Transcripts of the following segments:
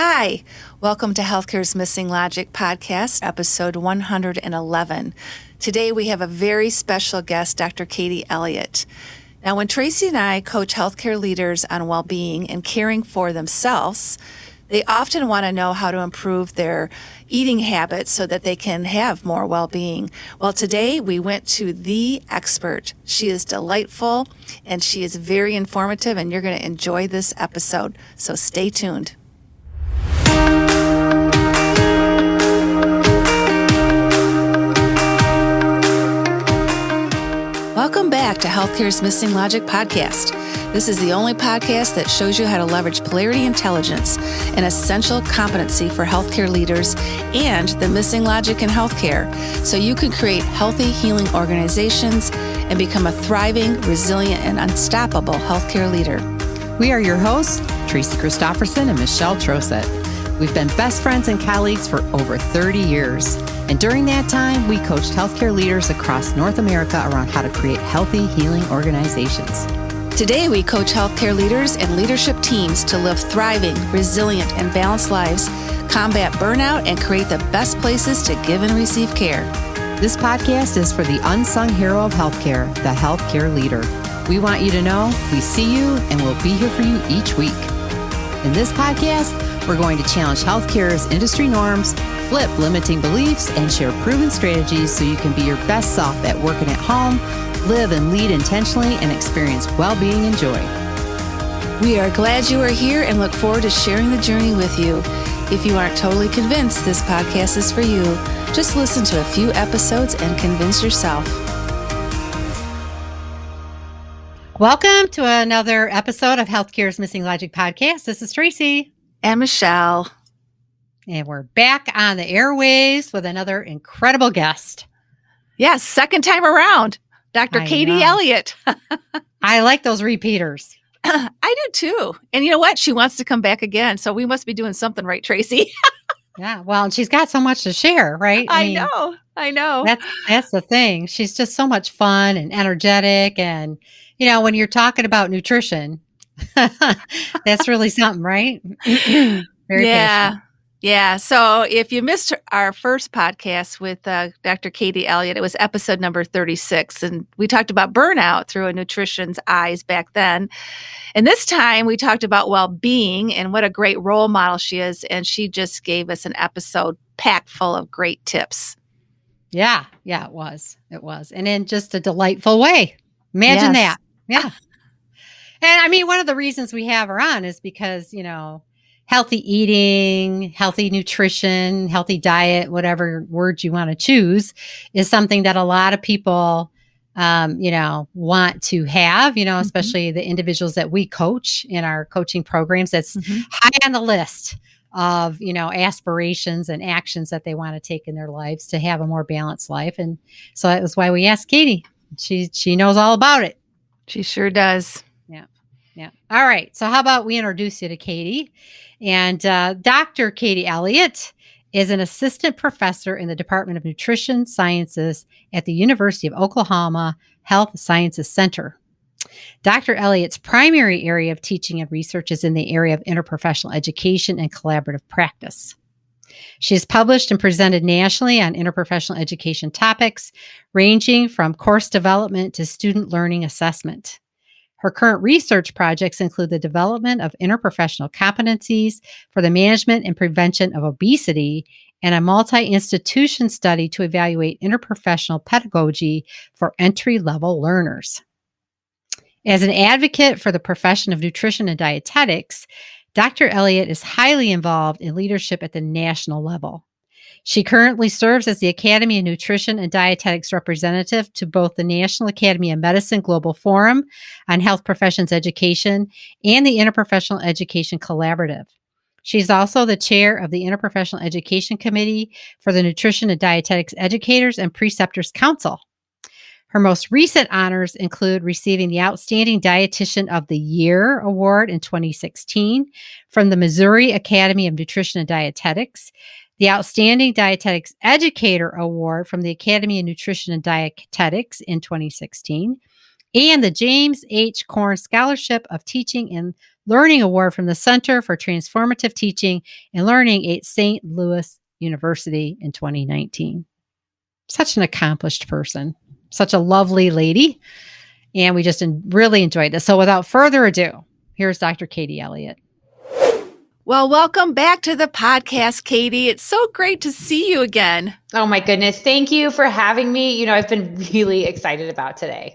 Hi, welcome to Healthcare's Missing Logic podcast, episode 111. Today we have a very special guest, Dr. Katie Eliot. Now, when Tracy and I coach healthcare leaders on well-being and caring for themselves, they often want to know how to improve their eating habits so that they can have more well-being. Well, today we went to the expert. She is delightful and she is very informative, and you're going to enjoy this episode. So stay tuned. Welcome back to Healthcare's Missing Logic podcast. This is the only podcast that shows you how to leverage polarity intelligence, an essential competency for healthcare leaders, and the missing logic in healthcare, so you can create healthy, healing organizations and become a thriving, resilient, and unstoppable healthcare leader. We are your hosts, Tracy Christofferson and Michelle Trosett. We've been best friends and colleagues for over 30 years. And during that time, we coached healthcare leaders across North America around how to create healthy, healing organizations. Today, we coach healthcare leaders and leadership teams to live thriving, resilient, and balanced lives, combat burnout, and create the best places to give and receive care. This podcast is for the unsung hero of healthcare, the healthcare leader. We want you to know we see you and we'll be here for you each week. In this podcast, we're going to challenge healthcare's industry norms, flip limiting beliefs, and share proven strategies so you can be your best self at work and at home, live and lead intentionally, and experience well-being and joy. We are glad you are here and look forward to sharing the journey with you. If you aren't totally convinced this podcast is for you, just listen to a few episodes and convince yourself. Welcome to another episode of Healthcare's Missing Logic podcast. This is Tracy. And Michelle. And we're back on the airwaves with another incredible guest. Yes, second time around, Dr. Katie Eliot. I like those repeaters. I do too. And you know what? She wants to come back again. So we must be doing something right, Tracy. Yeah, well, and she's got so much to share, right? I know. That's the thing. She's just so much fun and energetic. And, when you're talking about nutrition, that's really something, right? Very passionate. Yeah. So if you missed our first podcast with Dr. Katie Eliot, it was episode number 36. And we talked about burnout through a nutrition's eyes back then. And this time we talked about well-being and what a great role model she is. And she just gave us an episode packed full of great tips. Yeah, it was. And in just a delightful way. Imagine that. Yeah. And one of the reasons we have her on is because, healthy eating, healthy nutrition, healthy diet, whatever word you want to choose, is something that a lot of people, want to have, especially the individuals that we coach in our coaching programs. That's high on the list of, aspirations and actions that they want to take in their lives to have a more balanced life. And so that was why we asked Katie. She knows all about it. She sure does. Yeah. All right. So how about we introduce you to Katie? And Dr. Katie Eliot is an assistant professor in the Department of Nutrition Sciences at the University of Oklahoma Health Sciences Center. Dr. Eliot's primary area of teaching and research is in the area of interprofessional education and collaborative practice. She has published and presented nationally on interprofessional education topics, ranging from course development to student learning assessment. Her current research projects include the development of interprofessional competencies for the management and prevention of obesity and a multi-institution study to evaluate interprofessional pedagogy for entry-level learners. As an advocate for the profession of nutrition and dietetics, Dr. Eliot is highly involved in leadership at the national level. She currently serves as the Academy of Nutrition and Dietetics representative to both the National Academy of Medicine Global Forum on Health Professions Education and the Interprofessional Education Collaborative. She's also the chair of the Interprofessional Education Committee for the Nutrition and Dietetics Educators and Preceptors Council. Her most recent honors include receiving the Outstanding Dietitian of the Year Award in 2016 from the Missouri Academy of Nutrition and Dietetics, the Outstanding Dietetics Educator Award from the Academy of Nutrition and Dietetics in 2016, and the James H. Korn Scholarship of Teaching in Learning Award from the Center for Transformative Teaching and Learning at St. Louis University in 2019. Such an accomplished person, such a lovely lady. And we just really enjoyed this. So without further ado, here's Dr. Katie Eliot. Well, welcome back to the podcast, Katie. It's so great to see you again. Oh my goodness. Thank you for having me. I've been really excited about today.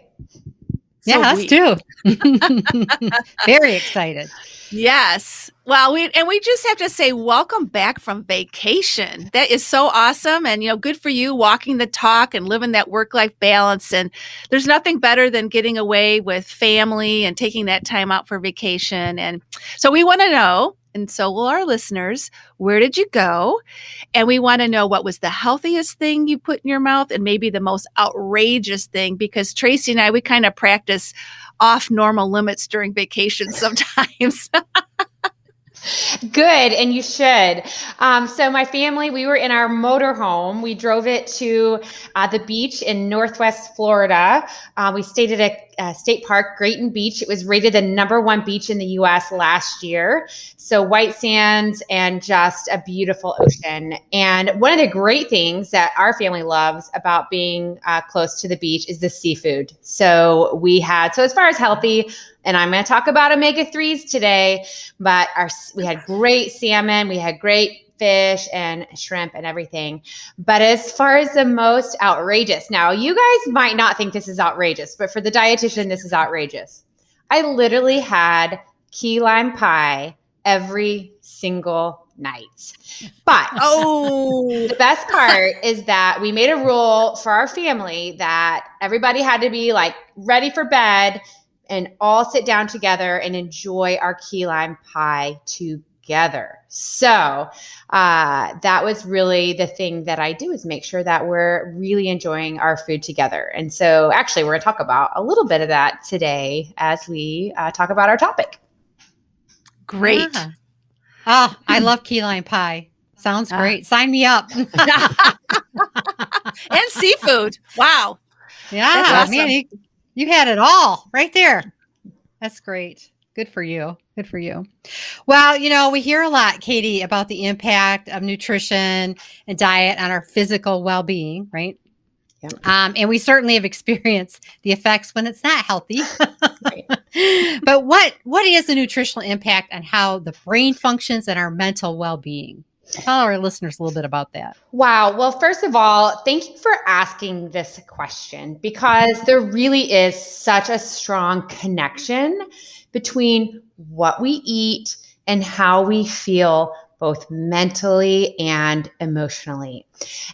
Yeah, us too. Very excited. Yes. Well, we just have to say welcome back from vacation. That is so awesome. And, good for you walking the talk and living that work-life balance. And there's nothing better than getting away with family and taking that time out for vacation. And so we want to know, and so will our listeners, where did you go? And we want to know what was the healthiest thing you put in your mouth and maybe the most outrageous thing, because Tracy and I, we kind of practice off normal limits during vacation sometimes. Good. And you should. So my family, we were in our motorhome. We drove it to the beach in Northwest Florida. We stayed at a state park, Grayton Beach. It was rated the #1 beach in the U.S. last year. So white sands and just a beautiful ocean. And one of the great things that our family loves about being close to the beach is the seafood. So as far as healthy, and I'm going to talk about omega-3s today, but we had great salmon, we had great fish and shrimp and everything. But as far as the most outrageous, now you guys might not think this is outrageous, but for the dietitian, this is outrageous. I literally had key lime pie every single night. But the best part is that we made a rule for our family that everybody had to be like ready for bed and all sit down together and enjoy our key lime pie together. So that was really the thing that I do, is make sure that we're really enjoying our food together. And so actually, we're going to talk about a little bit of that today as we talk about our topic. Great. Yeah. Oh, I love key lime pie. Sounds great. Sign me up. And seafood. Wow. Yeah, that's awesome. Man, you had it all right there. That's great. Good for you. Good for you. Well, we hear a lot, Katie, about the impact of nutrition and diet on our physical well-being, right? Yeah. And we certainly have experienced the effects when it's not healthy. Right. But what is the nutritional impact on how the brain functions and our mental well-being? Tell our listeners a little bit about that. Wow. Well, first of all, thank you for asking this question, because there really is such a strong connection between what we eat and how we feel, both mentally and emotionally.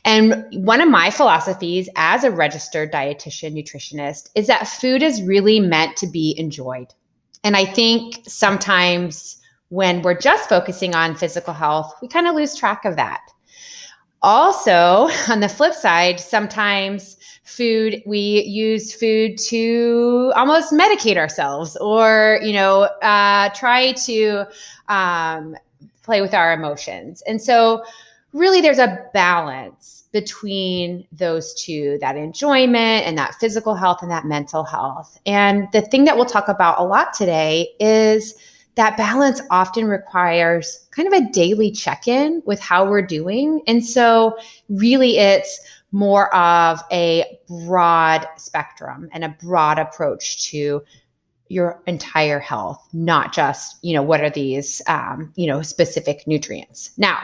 And one of my philosophies as a registered dietitian nutritionist is that food is really meant to be enjoyed. And I think sometimes when we're just focusing on physical health, we kind of lose track of that. Also, on the flip side, sometimes we use food to almost medicate ourselves or, try to play with our emotions. And so really there's a balance between those two, that enjoyment and that physical health and that mental health. And the thing that we'll talk about a lot today is that balance often requires kind of a daily check-in with how we're doing. And so really it's more of a broad spectrum and a broad approach to your entire health, not just, what are these, specific nutrients. Now,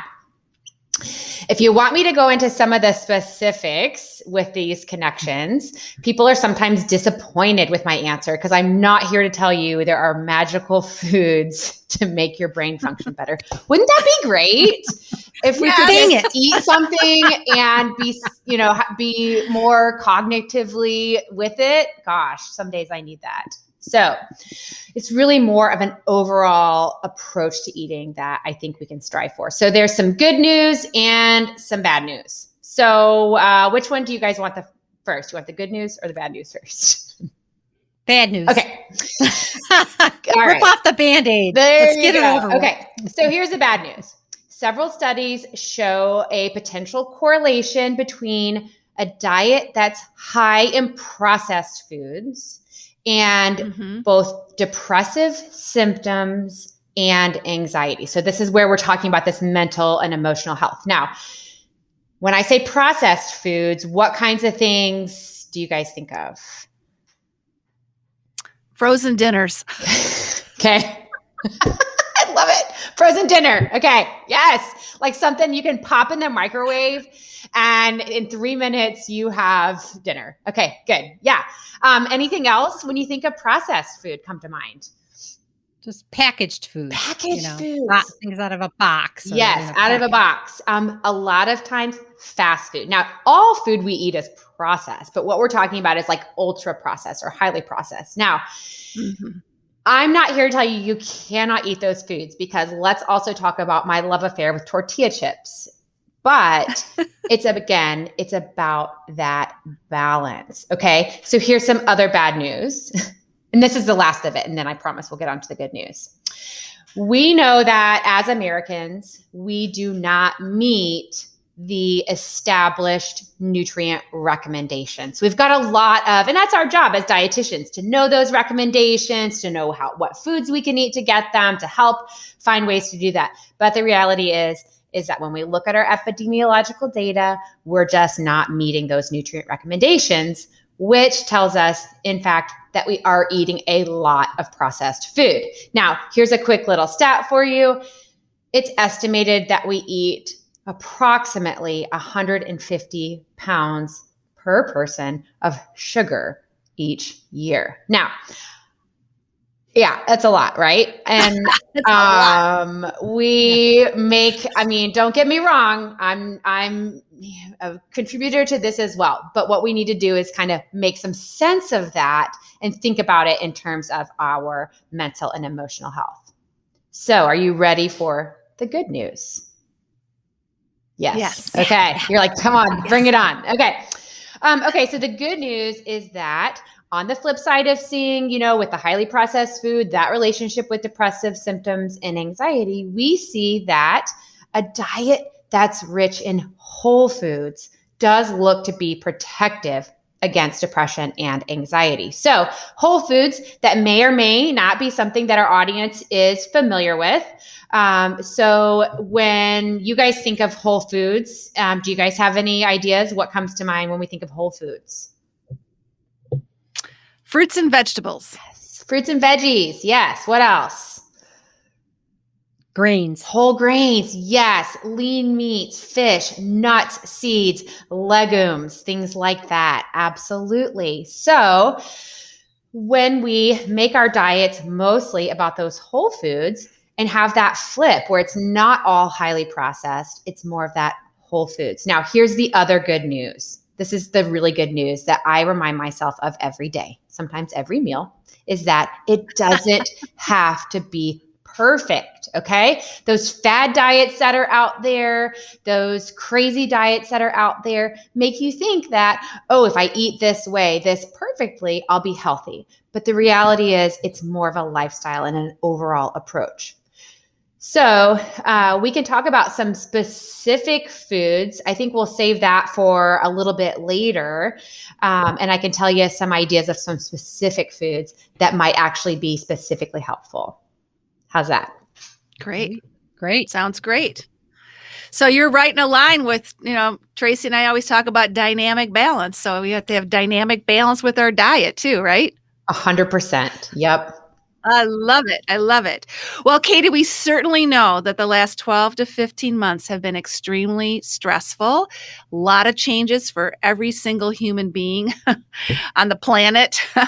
if you want me to go into some of the specifics with these connections, people are sometimes disappointed with my answer because I'm not here to tell you there are magical foods to make your brain function better. Wouldn't that be great? If we could just eat something and be more cognitively with it. Gosh, some days I need that. So it's really more of an overall approach to eating that I think we can strive for. So there's some good news and some bad news. So which one do you guys want first? You want the good news or the bad news first? Bad news. Okay. Rip off the Band-Aid. Let's get it over with. Okay. So here's the bad news. Several studies show a potential correlation between a diet that's high in processed foods and both depressive symptoms and anxiety. So this is where we're talking about this mental and emotional health. Now, when I say processed foods, what kinds of things do you guys think of? Frozen dinners. Okay. I love it. Frozen dinner. Okay. Yes. Like something you can pop in the microwave and in 3 minutes you have dinner. Okay, good. Yeah. Anything else when you think of processed food come to mind? Just packaged food. Packaged foods. Things out of a box. Yes, out of a box. A lot of times fast food. Now, all food we eat is processed, but what we're talking about is like ultra processed or highly processed. Now, I'm not here to tell you you cannot eat those foods, because let's also talk about my love affair with tortilla chips. But it's about that balance. Okay. So here's some other bad news. And this is the last of it. And then I promise we'll get on to the good news. We know that as Americans, we do not meet the established nutrient recommendations. We've got a lot of, and that's our job as dietitians, to know those recommendations, to know what foods we can eat to get them, to help find ways to do that. But the reality is that when we look at our epidemiological data, we're just not meeting those nutrient recommendations, which tells us, in fact, that we are eating a lot of processed food. Now, here's a quick little stat for you. It's estimated that we eat approximately 150 pounds per person of sugar each year. Now, yeah, that's a lot, right? And we make, I mean, don't get me wrong, I'm a contributor to this as well. But what we need to do is kind of make some sense of that and think about it in terms of our mental and emotional health. So are you ready for the good news? Yes. Okay. You're like, come on, bring it on. Okay. Okay. So the good news is that on the flip side of seeing, with the highly processed food, that relationship with depressive symptoms and anxiety, we see that a diet that's rich in whole foods does look to be protective against depression and anxiety. So whole foods, that may or may not be something that our audience is familiar with. So when you guys think of whole foods, do you guys have any ideas what comes to mind when we think of whole foods? Fruits and vegetables. Yes. Fruits and veggies. Yes. What else? Grains. Whole grains. Yes. Lean meats, fish, nuts, seeds, legumes, things like that. Absolutely. So when we make our diets mostly about those whole foods and have that flip where it's not all highly processed, it's more of that whole foods. Now, here's the other good news. This is the really good news that I remind myself of every day, sometimes every meal, is that it doesn't have to be perfect, okay? Those fad diets that are out there, those crazy diets that are out there make you think that, oh, if I eat this way, this perfectly, I'll be healthy. But the reality is it's more of a lifestyle and an overall approach. So we can talk about some specific foods. I think we'll save that for a little bit later. And I can tell you some ideas of some specific foods that might actually be specifically helpful. How's that? Great. Great. Sounds great. So you're right in a line with, Tracy and I always talk about dynamic balance. So we have to have dynamic balance with our diet too, right? 100%. Yep. I love it. I love it. Well, Katie, we certainly know that the last 12 to 15 months have been extremely stressful. A lot of changes for every single human being on the planet. What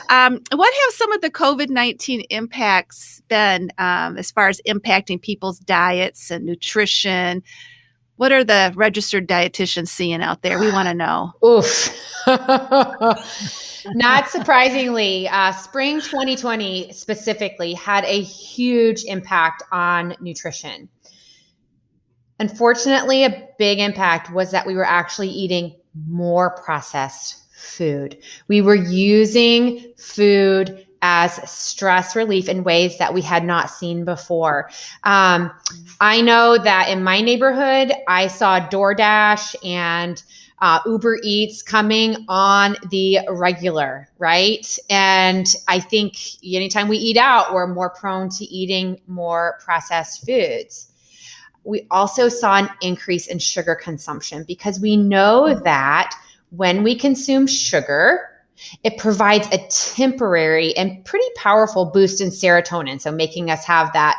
have some of the COVID-19 impacts been as far as impacting people's diets and nutrition? What are the registered dietitians seeing out there? We want to know. Oof. Not surprisingly, spring 2020 specifically had a huge impact on nutrition. Unfortunately, a big impact was that we were actually eating more processed food. We were using food as stress relief in ways that we had not seen before. I know that in my neighborhood, I saw DoorDash and Uber Eats coming on the regular, right? And I think anytime we eat out, we're more prone to eating more processed foods. We also saw an increase in sugar consumption because we know that when we consume sugar, it provides a temporary and pretty powerful boost in serotonin. So making us have that,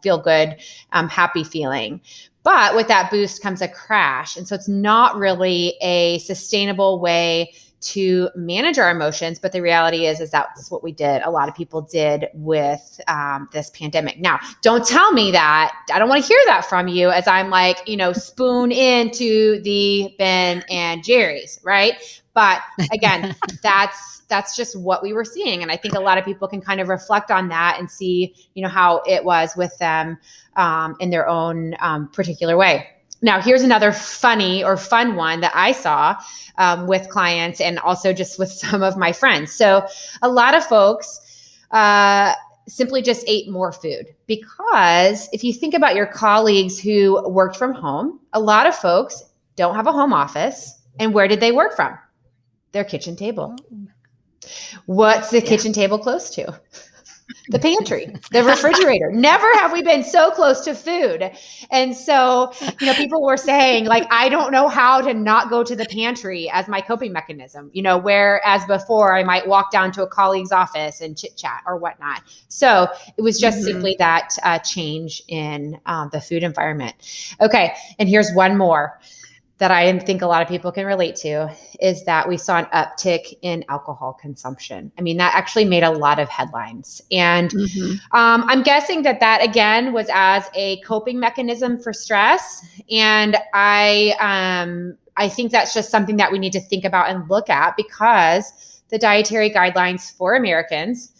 feel good, happy feeling. But with that boost comes a crash. And so it's not really a sustainable way to manage our emotions. But the reality is that's what we did. A lot of people did with this pandemic. Now, don't tell me that. I don't want to hear that from you as I'm like, spoon into the Ben and Jerry's, right? But again, that's just what we were seeing. And I think a lot of people can kind of reflect on that and see, how it was with them in their own particular way. Now, here's another funny or fun one that I saw with clients and also just with some of my friends. So a lot of folks simply just ate more food because if you think about your colleagues who worked from home, a lot of folks don't have a home office. And where did they work from? Their kitchen table. What's the kitchen table close to? The pantry, the refrigerator. Never have we been so close to food. And so, people were saying like, I don't know how to not go to the pantry as my coping mechanism, whereas before I might walk down to a colleague's office and chit chat or whatnot. So it was just simply that change in the food environment. Okay. And here's one more that I think a lot of people can relate to is that we saw an uptick in alcohol consumption. I mean, that actually made a lot of headlines. And I'm guessing that again was as a coping mechanism for stress. And I think that's just something that we need to think about and look at because the dietary guidelines for Americans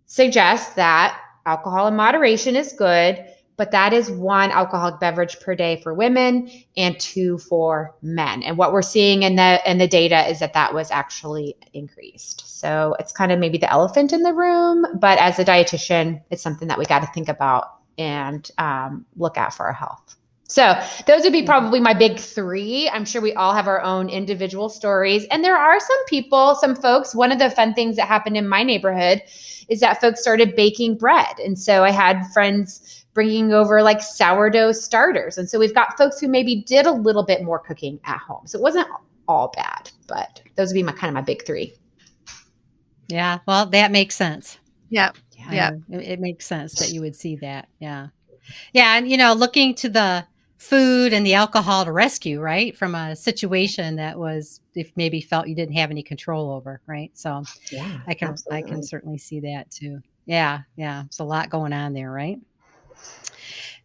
suggest that alcohol in moderation is good, but that is 1 alcoholic beverage per day for women and 2 for men. And what we're seeing in the data is that was actually increased. So it's kind of maybe the elephant in the room, but as a dietitian, it's something that we got to think about and look at for our health. So those would be probably my big 3. I'm sure we all have our own individual stories. And there are some folks, one of the fun things that happened in my neighborhood is that folks started baking bread. And so I had friends bringing over like sourdough starters. And so we've got folks who maybe did a little bit more cooking at home. So it wasn't all bad, but those would be my big 3. Yeah. Well, that makes sense. Yeah. It makes sense that you would see that. Yeah. Yeah. And, looking to the food and the alcohol to rescue, right? From a situation that was, if maybe felt you didn't have any control over. Right. So Yeah, I can certainly see that too. Yeah. Yeah. There's a lot going on there. Right.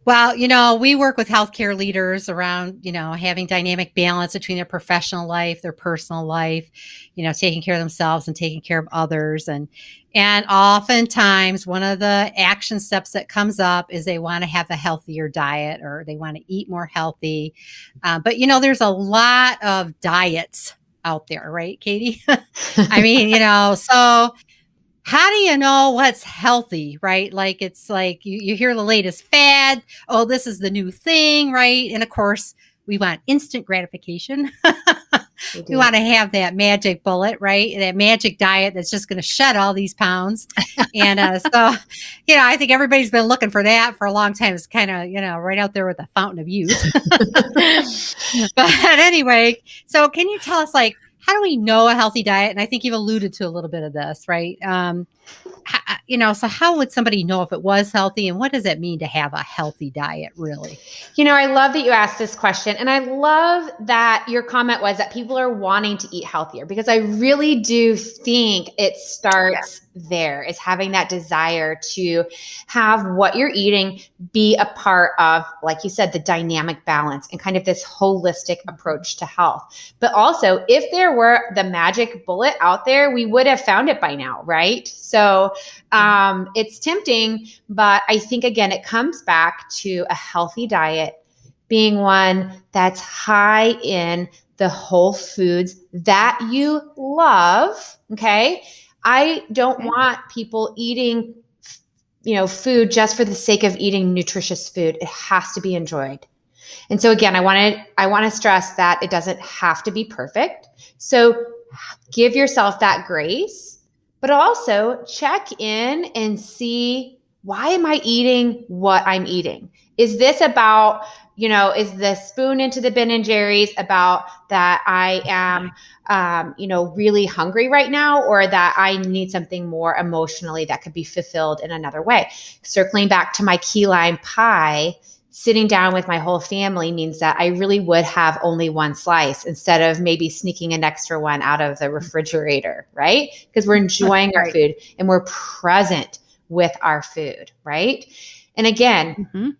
Well, we work with healthcare leaders around, having dynamic balance between their professional life, their personal life, taking care of themselves and taking care of others. And oftentimes one of the action steps that comes up is they want to have a healthier diet or they want to eat more healthy. But there's a lot of diets out there, right, Katie? I mean, so how do you know what's healthy, right? Like, it's like you hear the latest fad. Oh, this is the new thing, right? And of course, we want instant gratification. We want to have that magic bullet, right? That magic diet that's just going to shed all these pounds. And so, I think everybody's been looking for that for a long time. It's kind of, right out there with the fountain of youth. But anyway, so can you tell us, like, how do we know a healthy diet? And I think you've alluded to a little bit of this, right? So how would somebody know if it was healthy, and what does it mean to have a healthy diet, really? I love that you asked this question. And I love that your comment was that people are wanting to eat healthier, because I really do think it starts there, is having that desire to have what you're eating be a part of, like you said, the dynamic balance and kind of this holistic approach to health. But also, if there were the magic bullet out there, we would have found it by now, right? So it's tempting, but I think, again, it comes back to a healthy diet being one that's high in the whole foods that you love. Okay. I don't want people eating, food just for the sake of eating nutritious food. It has to be enjoyed. And so again, I want to stress that it doesn't have to be perfect. So give yourself that grace, but also check in and see, why am I eating what I'm eating? Is this about, is the spoon into the Ben and Jerry's about that I am, really hungry right now, or that I need something more emotionally that could be fulfilled in another way? Circling back to my key lime pie, sitting down with my whole family means that I really would have only one slice instead of maybe sneaking an extra one out of the refrigerator, right? Because we're enjoying our food and we're present with our food, right? And again,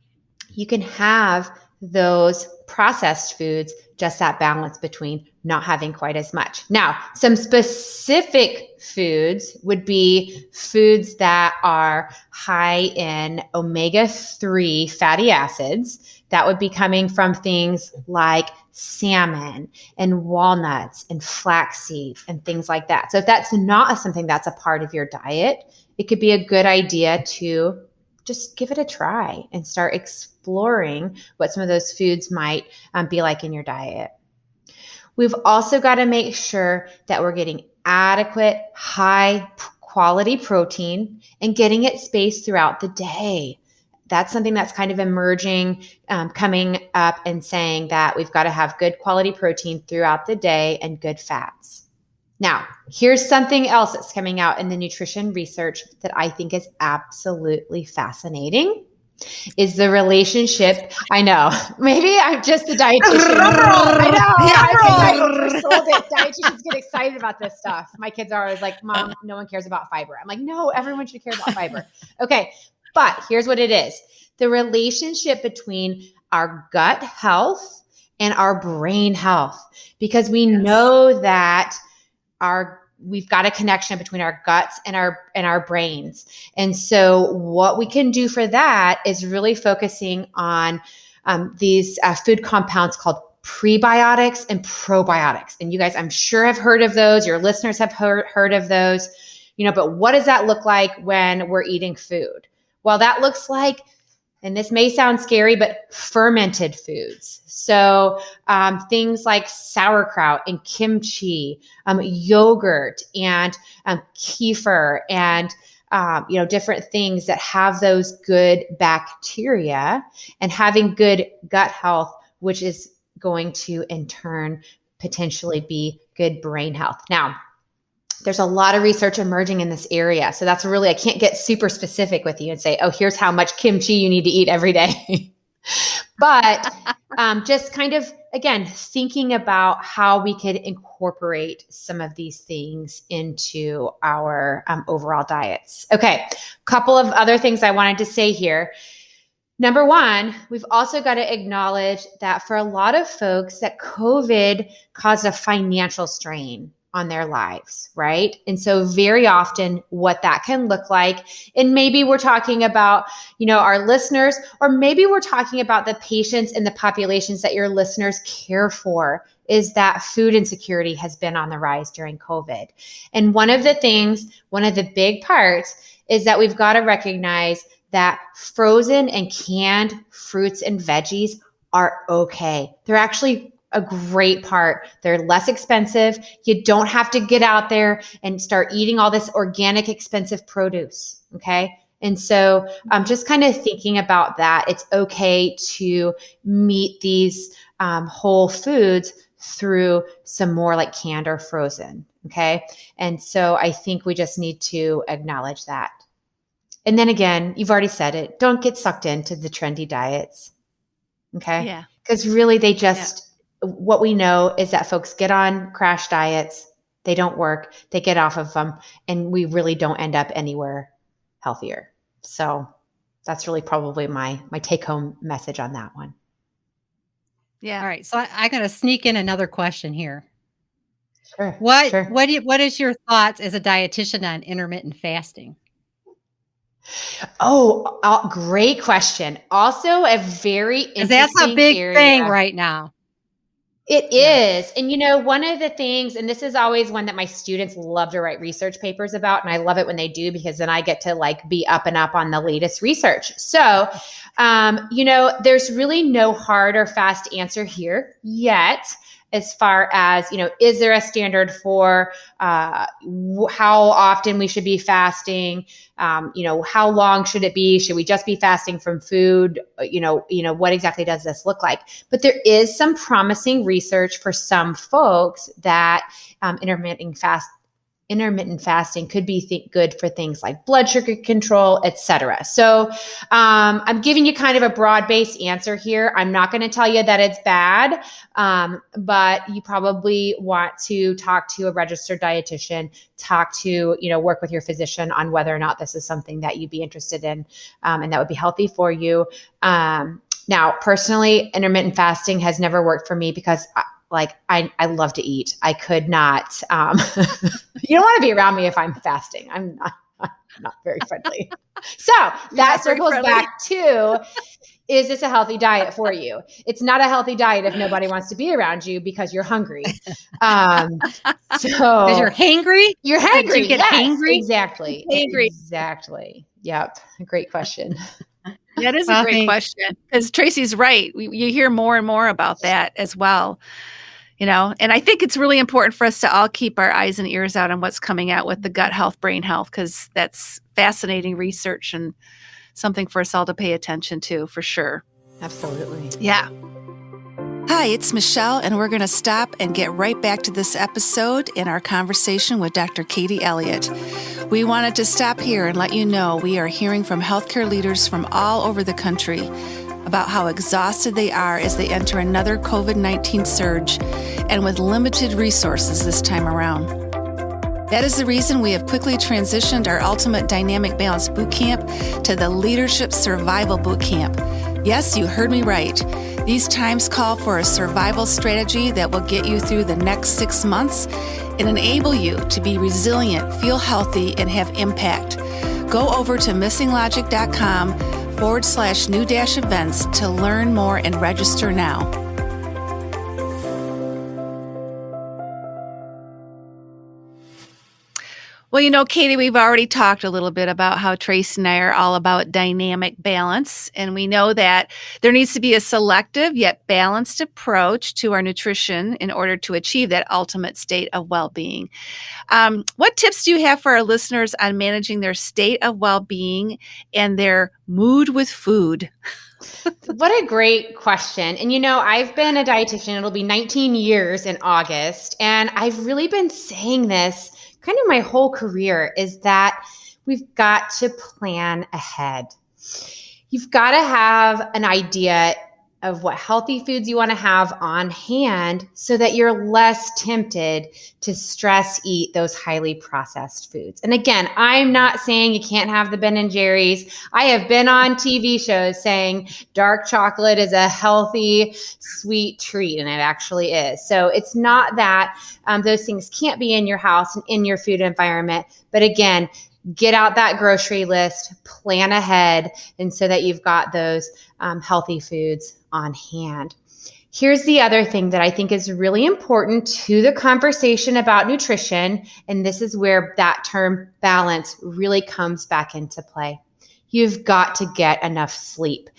you can have those processed foods, just that balance between not having quite as much. Now, some specific foods would be foods that are high in omega-3 fatty acids. That would be coming from things like salmon and walnuts and flax seeds and things like that. So if that's not something that's a part of your diet, it could be a good idea to just give it a try and start exploring what some of those foods might be like in your diet. We've also got to make sure that we're getting adequate, high quality protein and getting it spaced throughout the day. That's something that's kind of emerging, coming up and saying that we've got to have good quality protein throughout the day and good fats. Now, here's something else that's coming out in the nutrition research that I think is absolutely fascinating, is the relationship. I know, maybe I'm just the dietitian. I know, I oversold it. Dietitians get excited about this stuff. My kids are always like, Mom, no one cares about fiber. I'm like, no, everyone should care about fiber. Okay, but here's what it is. The relationship between our gut health and our brain health, because we know that we've got a connection between our guts and our brains. And so what we can do for that is really focusing on these food compounds called prebiotics and probiotics. And you guys, I'm sure have heard of those. Your listeners have heard of those, but what does that look like when we're eating food? Well, that looks like, and this may sound scary, but fermented foods. So things like sauerkraut and kimchi, yogurt and kefir and different things that have those good bacteria, and having good gut health, which is going to in turn potentially be good brain health. Now, there's a lot of research emerging in this area. So that's really, I can't get super specific with you and say, oh, here's how much kimchi you need to eat every day. But just kind of, again, thinking about how we could incorporate some of these things into our overall diets. Okay, a couple of other things I wanted to say here. Number one, we've also got to acknowledge that for a lot of folks, that COVID caused a financial strain on their lives, right? And so very often what that can look like, and maybe we're talking about, our listeners, or maybe we're talking about the patients and the populations that your listeners care for, is that food insecurity has been on the rise during COVID. And one of the big parts is that we've got to recognize that frozen and canned fruits and veggies are okay. They're actually a great part. They're less expensive. You don't have to get out there and start eating all this organic, expensive produce. Okay. And so I'm just kind of thinking about that. It's okay to meet these whole foods through some more like canned or frozen. Okay. And so I think we just need to acknowledge that. And then again, you've already said it. Don't get sucked into the trendy diets. Okay. Yeah. Because really what we know is that folks get on crash diets, they don't work, they get off of them, and we really don't end up anywhere healthier. So that's really probably my take home message on that one. Yeah. All right. So I got to sneak in another question here. Sure. What is your thoughts as a dietitian on intermittent fasting? Oh, great question. Also a very interesting that's a big area. thing right now. It is. And one of the things, and this is always one that my students love to write research papers about, and I love it when they do, because then I get to be up and up on the latest research. So, there's really no hard or fast answer here yet, as far as, is there a standard for how often we should be fasting? How long should it be? Should we just be fasting from food? What exactly does this look like? But there is some promising research for some folks that intermittent fasting could be good for things like blood sugar control, et cetera. So I'm giving you kind of a broad-based answer here. I'm not going to tell you that it's bad, but you probably want to talk to a registered dietitian, work with your physician on whether or not this is something that you'd be interested in, and that would be healthy for you. Now, personally, intermittent fasting has never worked for me because I love to eat. I could not, you don't want to be around me if I'm fasting. I'm not very friendly. So that circles back to, is this a healthy diet for you? It's not a healthy diet if nobody wants to be around you because you're hungry. Because you're hangry? You're hangry. Did you get hangry? Exactly. Hangry. Exactly. Yep. Great question. That is a great question, because Tracy's right. You hear more and more about that as well. And I think it's really important for us to all keep our eyes and ears out on what's coming out with the gut health, brain health, because that's fascinating research and something for us all to pay attention to, for sure. Absolutely. Yeah. Hi, it's Michelle, and we're going to stop and get right back to this episode in our conversation with Dr. Katie Eliot. We wanted to stop here and let you know we are hearing from healthcare leaders from all over the country about how exhausted they are as they enter another COVID-19 surge and with limited resources this time around. That is the reason we have quickly transitioned our Ultimate Dynamic Balance Bootcamp to the Leadership Survival Bootcamp. Yes, you heard me right. These times call for a survival strategy that will get you through the next 6 months and enable you to be resilient, feel healthy, and have impact. Go over to MissingLogic.com/new-events to learn more and register now. Well, Katie, we've already talked a little bit about how Tracy and I are all about dynamic balance, and we know that there needs to be a selective yet balanced approach to our nutrition in order to achieve that ultimate state of well-being. What tips do you have for our listeners on managing their state of well-being and their mood with food? What a great question. And I've been a dietitian. It'll be 19 years in August. And I've really been saying this kind of my whole career, is that we've got to plan ahead. You've got to have an idea of what healthy foods you want to have on hand so that you're less tempted to stress eat those highly processed foods. And again, I'm not saying you can't have the Ben and Jerry's. I have been on TV shows saying dark chocolate is a healthy, sweet treat, and it actually is. So it's not that those things can't be in your house and in your food environment. But again, get out that grocery list, plan ahead, and so that you've got those healthy foods on hand. Here's the other thing that I think is really important to the conversation about nutrition, and this is where that term balance really comes back into play. You've got to get enough sleep.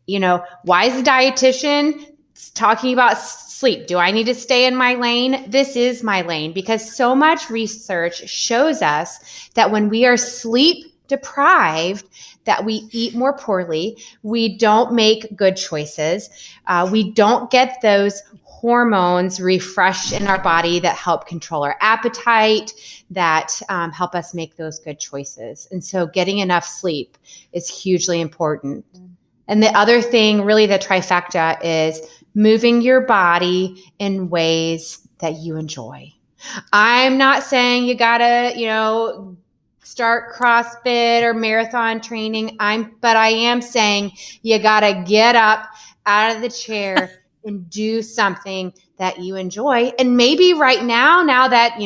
Why is a dietitian talking about sleep? Do I need to stay in my lane? This is my lane, because so much research shows us that when we are sleep deprived, that we eat more poorly, we don't make good choices, we don't get those hormones refreshed in our body that help control our appetite, that help us make those good choices. And so getting enough sleep is hugely important. And the other thing, really the trifecta, is moving your body in ways that you enjoy. I'm not saying you gotta, start CrossFit or marathon training. But I am saying you gotta get up out of the chair and do something that you enjoy. And maybe right now that,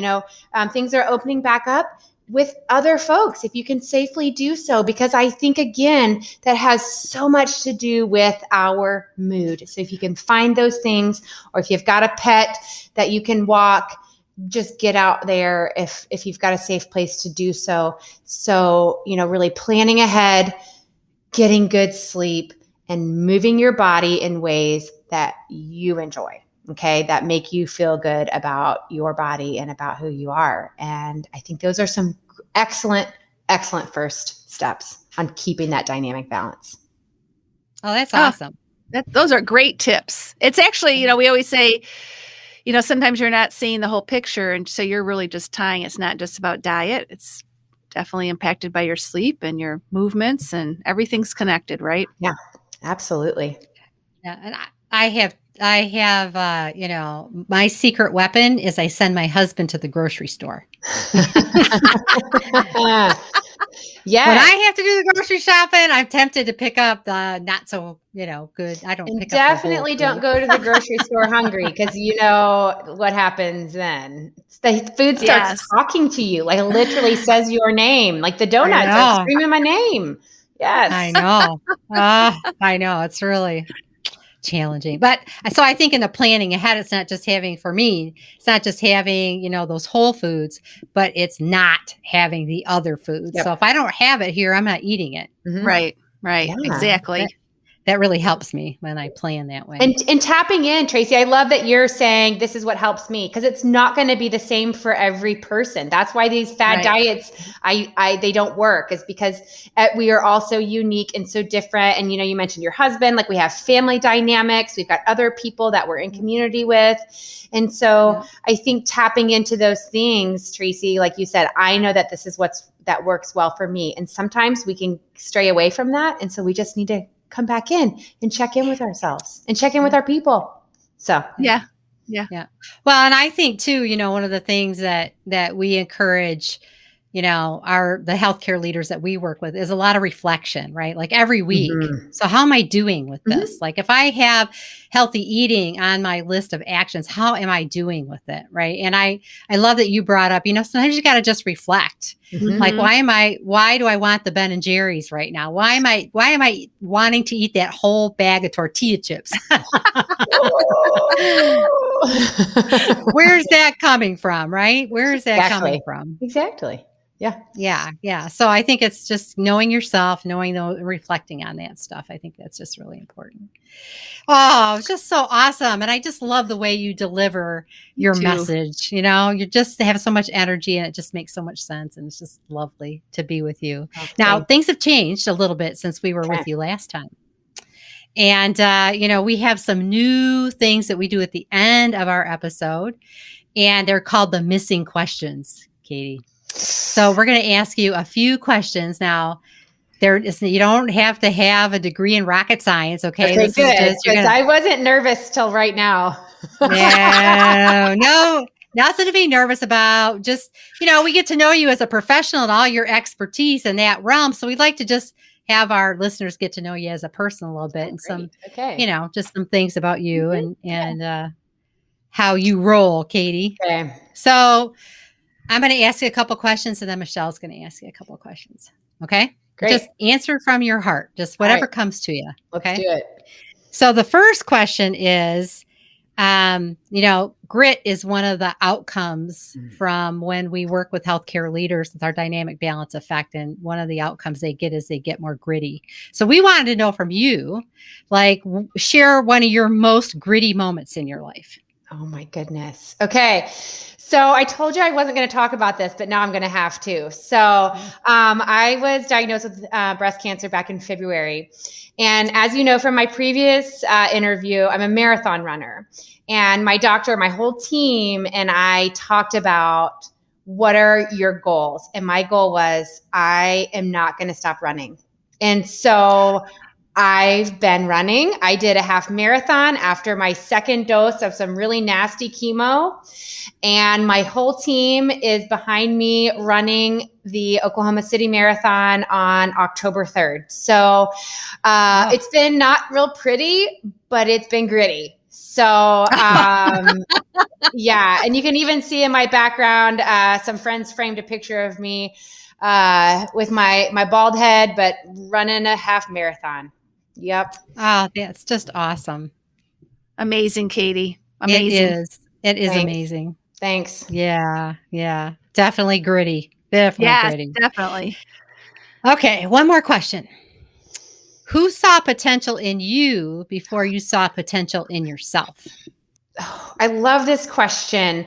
things are opening back up, with other folks if you can safely do so, because I think, again, that has so much to do with our mood. So if you can find those things, or if you've got a pet that you can walk, just get out there if you've got a safe place to do so. So, really planning ahead, getting good sleep, and moving your body in ways that you enjoy. Okay, that make you feel good about your body and about who you are. And I think those are some excellent, excellent first steps on keeping that dynamic balance. Oh, that's awesome. Those are great tips. It's actually, we always say, sometimes you're not seeing the whole picture. And so you're really just tying, it's not just about diet. It's definitely impacted by your sleep and your movements, and everything's connected, right? Yeah, absolutely. Yeah. And I have, my secret weapon is I send my husband to the grocery store. Yeah. When I have to do the grocery shopping, I'm tempted to pick up the not so, good. I don't pick up. Definitely don't go to the grocery store hungry, because you know what happens then. The food starts talking to you, like it literally says your name, like the donuts are screaming my name. Yes. I know. I know. It's really challenging. But so I think in the planning ahead, it's not just having, for me, it's not just having, those whole foods, but it's not having the other foods. Yep. So if I don't have it here, I'm not eating it. Mm-hmm. Right. Yeah. Exactly. That really helps me when I plan that way. And tapping in, Tracy, I love that you're saying this is what helps me, because it's not going to be the same for every person. That's why these fad diets, they don't work, is because we are all so unique and so different. And, you mentioned your husband, like we have family dynamics. We've got other people that we're in community with. And so I think tapping into those things, Tracy, like you said, I know that this is that works well for me. And sometimes we can stray away from that. And so we just need to come back in and check in with ourselves and check in with our people. So, yeah. Well, and I think too, one of the things that we encourage, the healthcare leaders that we work with is a lot of reflection, right? Like every week. Mm-hmm. So how am I doing with this? Mm-hmm. Like if I have healthy eating on my list of actions, how am I doing with it? Right. And I love that you brought up, sometimes you got to just reflect. Mm-hmm. Like, why do I want the Ben and Jerry's right now? Why am I wanting to eat that whole bag of tortilla chips? Where's that coming from? Right. Where is that coming from? Exactly. Yeah. So I think it's just knowing yourself, reflecting on that stuff. I think that's just really important. Oh, it's just so awesome. And I just love the way you deliver your message. You just have so much energy, and it just makes so much sense. And it's just lovely to be with you. Okay. Now, things have changed a little bit since we were with you last time. And, we have some new things that we do at the end of our episode, and they're called the missing questions, Katie. So we're going to ask you a few questions now. You don't have to have a degree in rocket science, okay? Okay, good. I wasn't nervous till right now. No, nothing to be nervous about. Just, we get to know you as a professional and all your expertise in that realm. So we'd like to just have our listeners get to know you as a person a little bit, and some, just some things about you and how you roll, Katie. Okay. So I'm going to ask you a couple questions, and then Michelle's going to ask you a couple questions. Okay. Great. Just answer from your heart, just whatever comes to you. Okay. Let's do it. So the first question is, grit is one of the outcomes from when we work with healthcare leaders with our dynamic balance effect. And one of the outcomes they get is they get more gritty. So we wanted to know from you, like, share one of your most gritty moments in your life. Oh my goodness. Okay. So I told you I wasn't going to talk about this, but now I'm going to have to. So I was diagnosed with breast cancer back in February. And as you know from my previous interview, I'm a marathon runner. And my doctor, my whole team, and I talked about, what are your goals? And my goal was, I am not going to stop running. And so I've been running. I did a half marathon after my second dose of some really nasty chemo. And my whole team is behind me running the Oklahoma City Marathon on October 3rd. So it's been not real pretty, but it's been gritty. So, yeah. And you can even see in my background, some friends framed a picture of me with my bald head, but running a half marathon. Yep. Oh, that's just awesome. Amazing, Katie. Amazing. It is Thanks. amazing. Thanks. Yeah. Definitely gritty. Definitely gritty. Definitely. Okay, one more question. Who saw potential in you before you saw potential in yourself? Oh, I love this question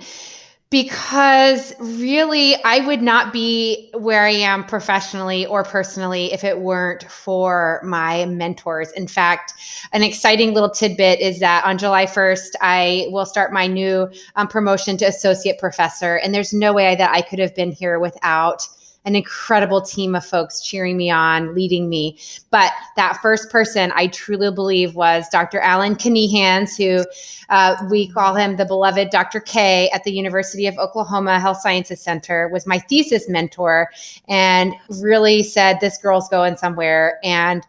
because really I would not be where I am professionally or personally if it weren't for my mentors. In fact, an exciting little tidbit is that on July 1st, I will start my new promotion to associate professor. And there's no way that I could have been here without an incredible team of folks cheering me on, leading me. But that first person I truly believe was Dr. Alan Knehans, who we call him the beloved Dr. K at the University of Oklahoma Health Sciences Center, was my thesis mentor and really said, this girl's going somewhere. And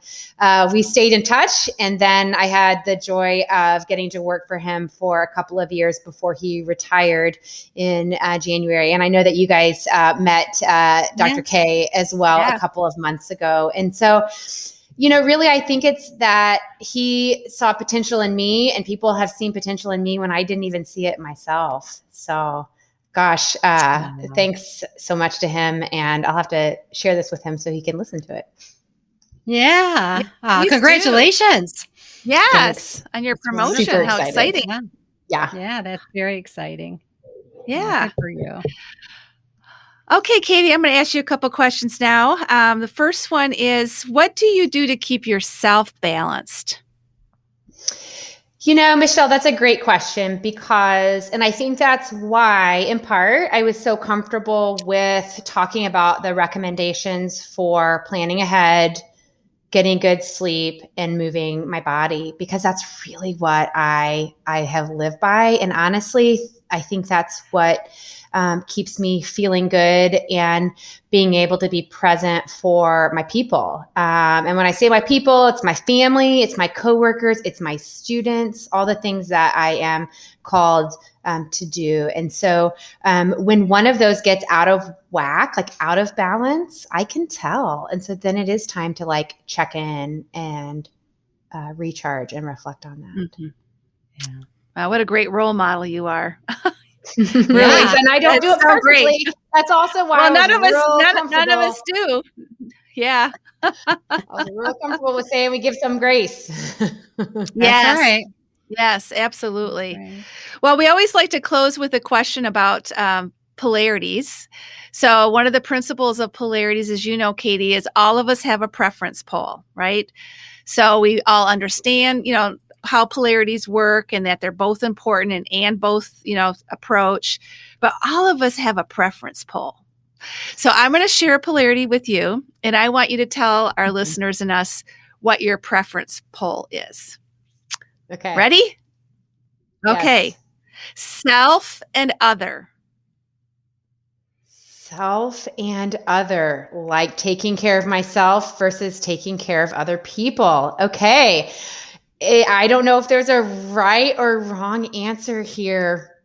we stayed in touch. And then I had the joy of getting to work for him for a couple of years before he retired in January. And I know that you guys met Dr. K as well a couple of months ago. And so, really, I think it's that he saw potential in me and people have seen potential in me when I didn't even see it myself. So, gosh, thanks so much to him. And I'll have to share this with him so he can listen to it. Yeah. Congratulations. Yes. Thanks. On your promotion. How exciting. Yeah. That's very exciting. Yeah. Good for you. Okay, Katie, I'm going to ask you a couple questions now. The first one is, what do you do to keep yourself balanced? Michelle, that's a great question and I think that's why, in part, I was so comfortable with talking about the recommendations for planning ahead, getting good sleep, and moving my body, because that's really what I have lived by. And honestly, I think that's what keeps me feeling good and being able to be present for my people. And when I say my people, it's my family, it's my coworkers, it's my students, all the things that I am called to do. And so when one of those gets out of whack, like out of balance, I can tell. And so then it is time to check in and recharge and reflect on that. Mm-hmm. Yeah. Wow, what a great role model you are. Really, and I don't do it perfectly. Great. That's also why none of us do. Yeah, I was real comfortable with saying we give some grace. Yes, right. Yes, absolutely. Right. Well, we always like to close with a question about polarities. So, one of the principles of polarities, as you know, Katie, is all of us have a preference pole, right? So we all understand, how polarities work and that they're both important and both, approach, but all of us have a preference pole. So I'm going to share a polarity with you, and I want you to tell our listeners and us what your preference pole is. Okay. Ready? Yes. Okay. Self and other. Self and other, like taking care of myself versus taking care of other people. Okay. I don't know if there's a right or wrong answer here,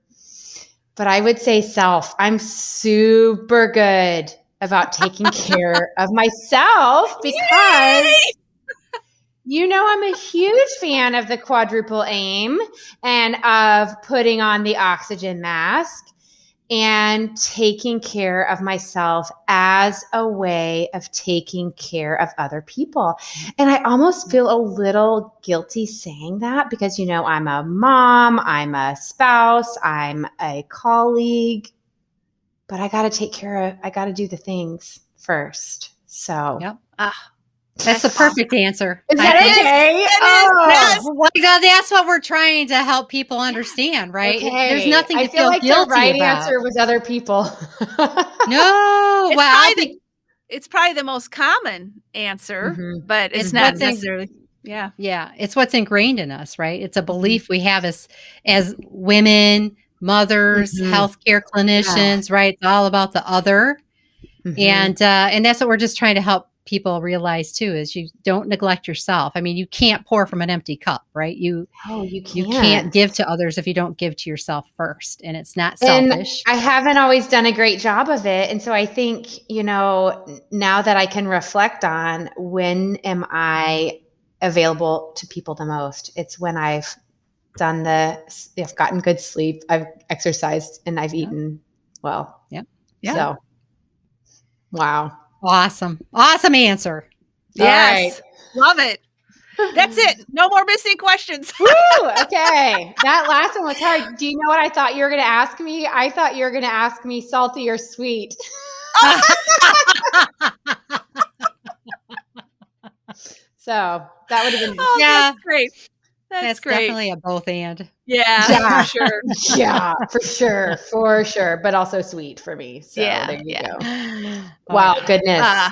but I would say self. I'm super good about taking care of myself because, I'm a huge fan of the quadruple aim and of putting on the oxygen mask and taking care of myself as a way of taking care of other people. And I almost feel a little guilty saying that because, I'm a mom, I'm a spouse, I'm a colleague, but I got to do the things first. So, yep. That's the perfect answer. Is that okay? That's what we're trying to help people understand, right? Okay. There's nothing to feel like guilty the right about. answer was other people. No, it's probably the most common answer, but it's not necessarily. Yeah. It's what's ingrained in us, right? It's a belief we have as women, mothers, healthcare clinicians, right? It's all about the other, and that's what we're just trying to help people realize too is you don't neglect yourself. I mean, you can't pour from an empty cup, right? You can't give to others if you don't give to yourself first. And it's not selfish. And I haven't always done a great job of it. And so I think, now that I can reflect on when am I available to people the most, it's when I've gotten good sleep, I've exercised, and I've eaten well. Yep. Yeah. So, wow. Awesome. Awesome answer. Yes. Love it. That's it. No more missing questions. Woo! Okay. That last one was hard. Do you know what I thought you were going to ask me? I thought you were going to ask me salty or sweet. So that would have been That's great. That's great. Definitely a both and. Yeah, for sure. Yeah, for sure. But also sweet for me. So there you go. Wow, goodness.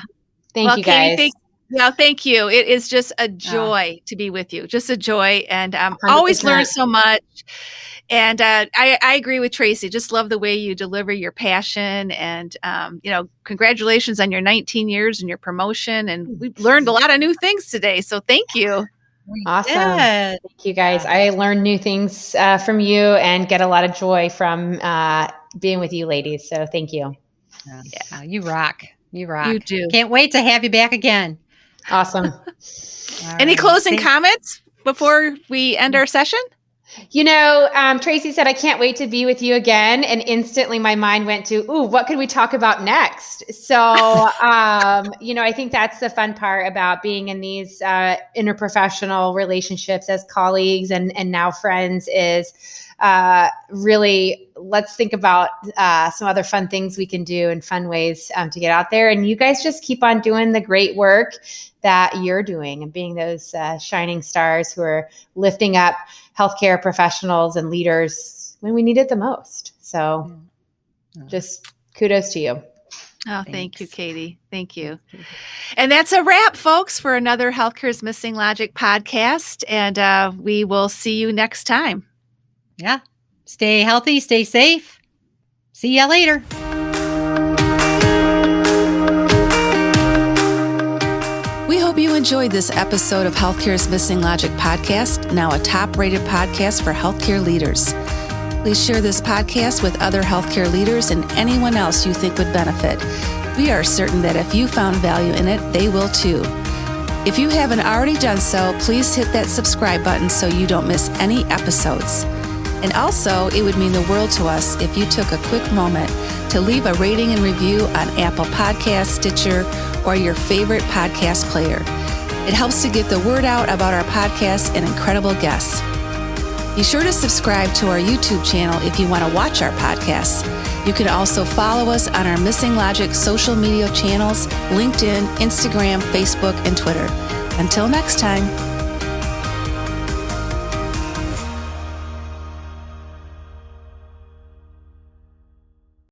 Thank you guys. Katie, thank you. It is just a joy to be with you. Just a joy. And always learn so much. And I agree with Tracy. Just love the way you deliver your passion. And, congratulations on your 19 years and your promotion. And we've learned a lot of new things today. So thank you. Awesome. Yeah. Thank you guys. I learned new things from you and get a lot of joy from being with you ladies. So thank you. Yeah, you rock. You rock. You do. Can't wait to have you back again. Awesome. Any closing comments before we end our session? Tracy said, I can't wait to be with you again. And instantly my mind went to, what could we talk about next? So, I think that's the fun part about being in these interprofessional relationships as colleagues and now friends is really let's think about some other fun things we can do and fun ways to get out there. And you guys just keep on doing the great work that you're doing and being those shining stars who are lifting up healthcare professionals and leaders when we need it the most. So just kudos to you. Oh, thank you, Katie. Thank you. And that's a wrap, folks, for another Healthcare's Missing Logic podcast. And we will see you next time. Yeah. Stay healthy, stay safe. See ya later. We hope you enjoyed this episode of Healthcare's Missing Logic podcast, now a top-rated podcast for healthcare leaders. Please share this podcast with other healthcare leaders and anyone else you think would benefit. We are certain that if you found value in it, they will too. If you haven't already done so, please hit that subscribe button so you don't miss any episodes. And also, it would mean the world to us if you took a quick moment to leave a rating and review on Apple Podcasts, Stitcher, or your favorite podcast player. It helps to get the word out about our podcast and incredible guests. Be sure to subscribe to our YouTube channel if you want to watch our podcasts. You can also follow us on our Missing Logic social media channels, LinkedIn, Instagram, Facebook, and Twitter. Until next time.